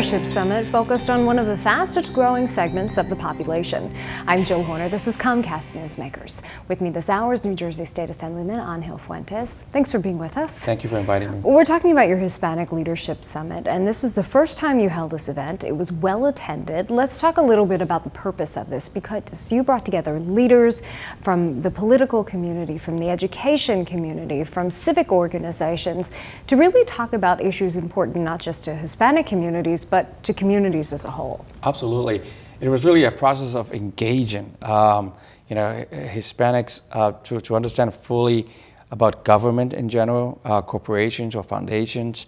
Leadership Summit focused on one of the fastest growing segments of the population. I'm Jill Horner. This is Comcast Newsmakers. With me this hour is New Jersey State Assemblyman Angel Fuentes. Thanks for being with us. Thank you for inviting me. We're talking about your Hispanic Leadership Summit, and this is the first time you held this event. It was well attended. Let's talk a little bit about the purpose of this, because you brought together leaders from the political community, from the education community, from civic organizations to really talk about issues important not just to Hispanic communities, but to communities as a whole. Absolutely. It was really a process of engaging, Hispanics to understand fully about government in general, corporations or foundations.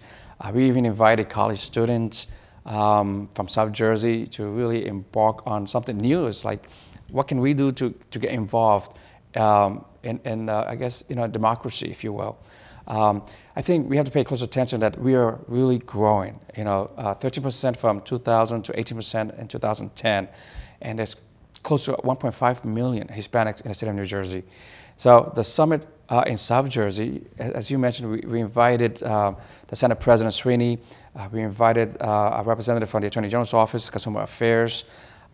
We even invited college students from South Jersey to really embark on something new. It's like, what can we do to get involved in democracy, if you will. I think we have to pay close attention that we are really growing, 13% from 2000 to 18% in 2010, and it's close to 1.5 million Hispanics in the state of New Jersey. So the summit in South Jersey, as you mentioned, we invited the Senate President Sweeney, we invited a representative from the Attorney General's Office, Consumer Affairs,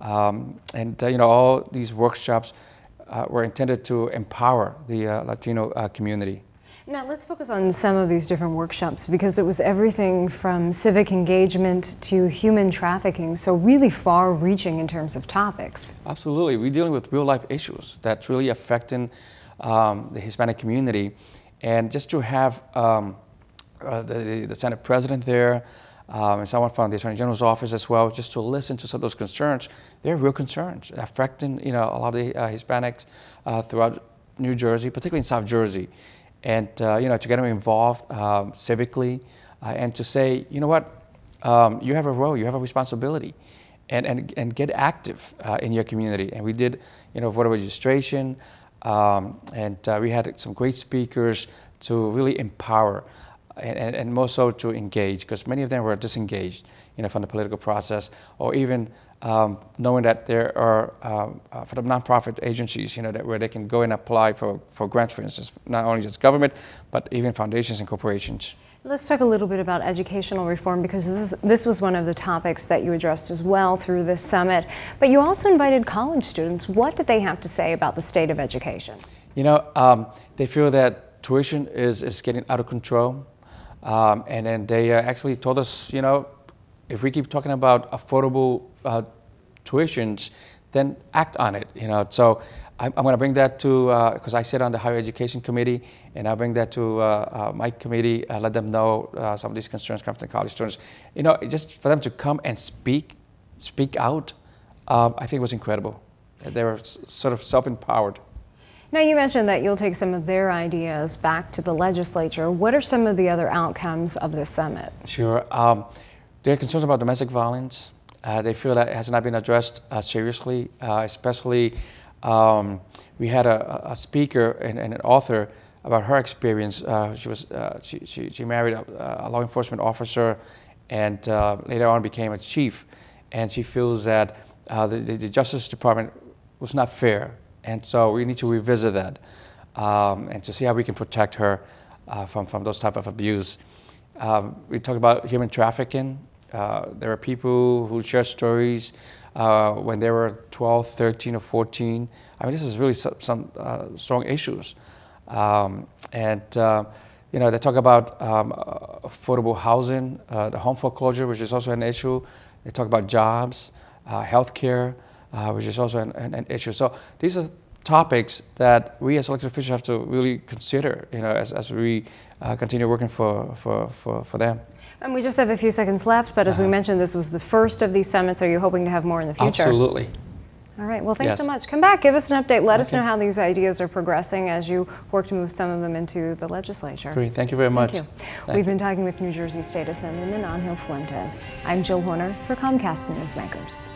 all these workshops were intended to empower the Latino community. Now let's focus on some of these different workshops, because it was everything from civic engagement to human trafficking, so really far-reaching in terms of topics. Absolutely. We're dealing with real-life issues that's really affecting the Hispanic community. And just to have the Senate President there, and someone from the Attorney General's office as well, just to listen to some of those concerns. They're real concerns affecting a lot of the Hispanics throughout New Jersey, particularly in South Jersey. And to get them involved civically, and to say, you know what, you have a role, you have a responsibility, and get active in your community. And we did, voter registration, and we had some great speakers to really empower, and more so to engage, because many of them were disengaged, from the political process, or even knowing that there are for the nonprofit agencies, where they can go and apply for grants, for instance, not only just government, but even foundations and corporations. Let's talk a little bit about educational reform, because this was one of the topics that you addressed as well through this summit. But you also invited college students. What did they have to say about the state of education? They feel that tuition is getting out of control. And then they actually told us, if we keep talking about affordable tuitions, then act on it. So I'm going to bring that to, because I sit on the Higher Education Committee, and I'll bring that to my committee, let them know some of these concerns come from the college students. Just for them to come and speak out, I think was incredible. They were sort of self-empowered. Now, you mentioned that you'll take some of their ideas back to the legislature. What are some of the other outcomes of this summit? Sure. They're concerned about domestic violence. They feel that it has not been addressed seriously, especially we had a speaker and an author about her experience. She married a law enforcement officer, and later on became a chief. And she feels that the Justice Department was not fair. And so we need to revisit that and to see how we can protect her from those type of abuse. We talk about human trafficking. There are people who share stories when they were 12, 13, or 14. I mean, this is really some strong issues. They talk about affordable housing, the home foreclosure, which is also an issue. They talk about jobs, healthcare, which is also an issue. So these are topics that we as elected officials have to really consider, as we continue working for them. And we just have a few seconds left, but as we mentioned, this was the first of these summits. Are you hoping to have more in the future? Absolutely. All right, well, thanks so much. Come back, give us an update. Let us know how these ideas are progressing as you work to move some of them into the legislature. Great, thank you very much. Thank you. We've been talking with New Jersey State Assemblyman Angel Fuentes. I'm Jill Horner for Comcast Newsmakers.